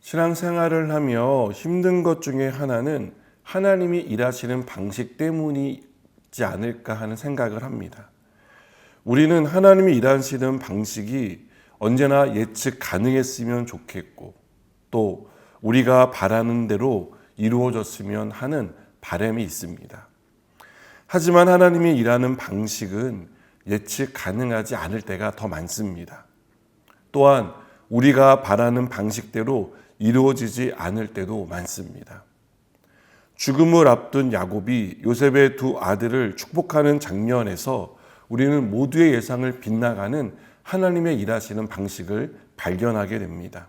신앙생활을 하며 힘든 것 중에 하나는 하나님이 일하시는 방식 때문이지 않을까 하는 생각을 합니다. 우리는 하나님이 일하시는 방식이 언제나 예측 가능했으면 좋겠고, 또 우리가 바라는 대로 이루어졌으면 하는 바람이 있습니다. 하지만 하나님이 일하는 방식은 예측 가능하지 않을 때가 더 많습니다. 또한 우리가 바라는 방식대로 이루어지지 않을 때도 많습니다. 죽음을 앞둔 야곱이 요셉의 두 아들을 축복하는 장면에서 우리는 모두의 예상을 빗나가는 하나님의 일하시는 방식을 발견하게 됩니다.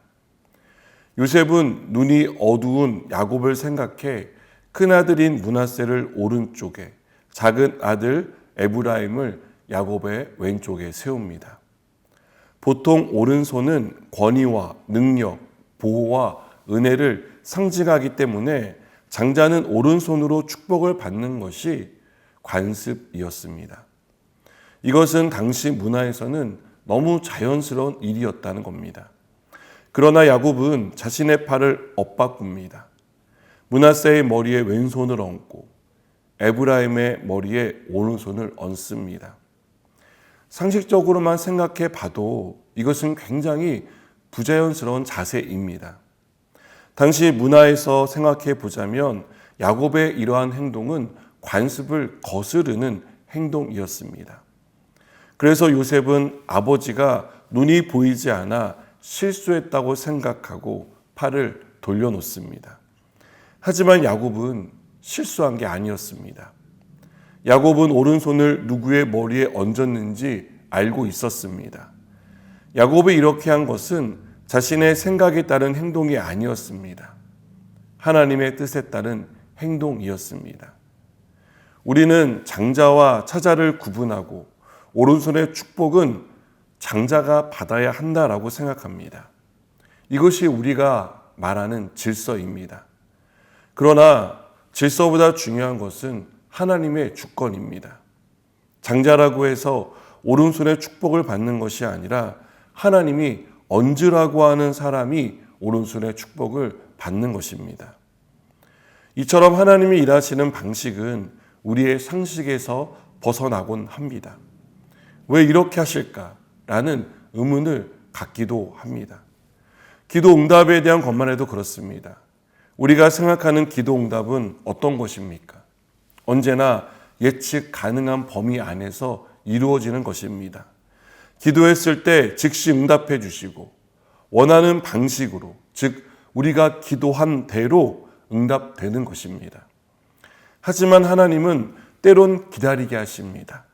요셉은 눈이 어두운 야곱을 생각해 큰아들인 므낫세를 오른쪽에, 작은 아들 에브라임을 야곱의 왼쪽에 세웁니다. 보통 오른손은 권위와 능력, 보호와 은혜를 상징하기 때문에 장자는 오른손으로 축복을 받는 것이 관습이었습니다. 이것은 당시 문화에서는 너무 자연스러운 일이었다는 겁니다. 그러나 야곱은 자신의 팔을 엇바꿉니다. 므낫세의 머리에 왼손을 얹고 에브라임의 머리에 오른손을 얹습니다. 상식적으로만 생각해 봐도 이것은 굉장히 부자연스러운 자세입니다. 당시 문화에서 생각해 보자면 야곱의 이러한 행동은 관습을 거스르는 행동이었습니다. 그래서 요셉은 아버지가 눈이 보이지 않아 실수했다고 생각하고 팔을 돌려놓습니다. 하지만 야곱은 실수한 게 아니었습니다. 야곱은 오른손을 누구의 머리에 얹었는지 알고 있었습니다. 야곱이 이렇게 한 것은 자신의 생각에 따른 행동이 아니었습니다. 하나님의 뜻에 따른 행동이었습니다. 우리는 장자와 차자를 구분하고 오른손의 축복은 장자가 받아야 한다라고 생각합니다. 이것이 우리가 말하는 질서입니다. 그러나 질서보다 중요한 것은 하나님의 주권입니다. 장자라고 해서 오른손의 축복을 받는 것이 아니라 하나님이 얹으라고 하는 사람이 오른손의 축복을 받는 것입니다. 이처럼 하나님이 일하시는 방식은 우리의 상식에서 벗어나곤 합니다. 왜 이렇게 하실까라는 의문을 갖기도 합니다. 기도 응답에 대한 것만 해도 그렇습니다. 우리가 생각하는 기도 응답은 어떤 것입니까? 언제나 예측 가능한 범위 안에서 이루어지는 것입니다. 기도했을 때 즉시 응답해 주시고 원하는 방식으로, 즉 우리가 기도한 대로 응답되는 것입니다. 하지만 하나님은 때론 기다리게 하십니다.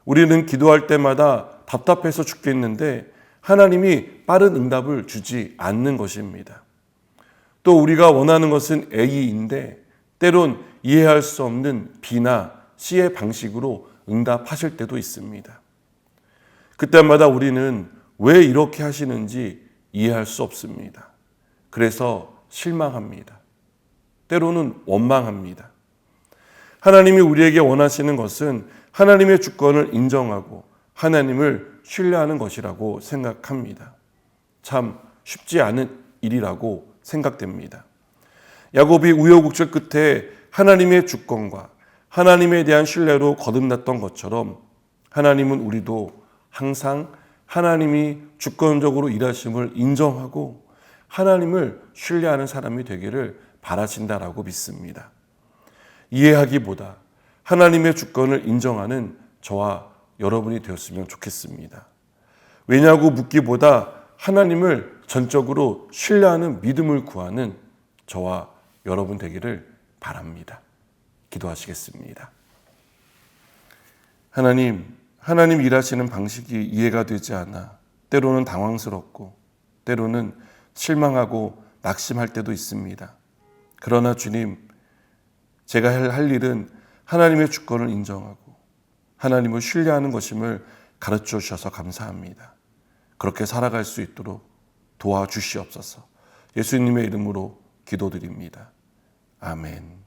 우리는 기도할 때마다 답답해서 죽겠는데 하나님이 빠른 응답을 주지 않는 것입니다. 또 우리가 원하는 것은 A인데 때론 이해할 수 없는 B나 C의 방식으로 응답하실 때도 있습니다. 그때마다 우리는 왜 이렇게 하시는지 이해할 수 없습니다. 그래서 실망합니다. 때로는 원망합니다. 하나님이 우리에게 원하시는 것은 하나님의 주권을 인정하고 하나님을 신뢰하는 것이라고 생각합니다. 참 쉽지 않은 일이라고 생각됩니다. 야곱이 우여곡절 끝에 하나님의 주권과 하나님에 대한 신뢰로 거듭났던 것처럼 하나님은 우리도 항상 하나님이 주권적으로 일하심을 인정하고 하나님을 신뢰하는 사람이 되기를 바라신다라고 믿습니다. 이해하기보다 하나님의 주권을 인정하는 저와 여러분이 되었으면 좋겠습니다. 왜냐고 묻기보다 하나님을 전적으로 신뢰하는 믿음을 구하는 저와 여러분 되기를 바랍니다. 기도하시겠습니다. 하나님 일하시는 방식이 이해가 되지 않아 때로는 당황스럽고 때로는 실망하고 낙심할 때도 있습니다. 그러나 주님, 제가 할 일은 하나님의 주권을 인정하고 하나님을 신뢰하는 것임을 가르쳐 주셔서 감사합니다. 그렇게 살아갈 수 있도록 도와주시옵소서. 예수님의 이름으로 기도드립니다. 아멘.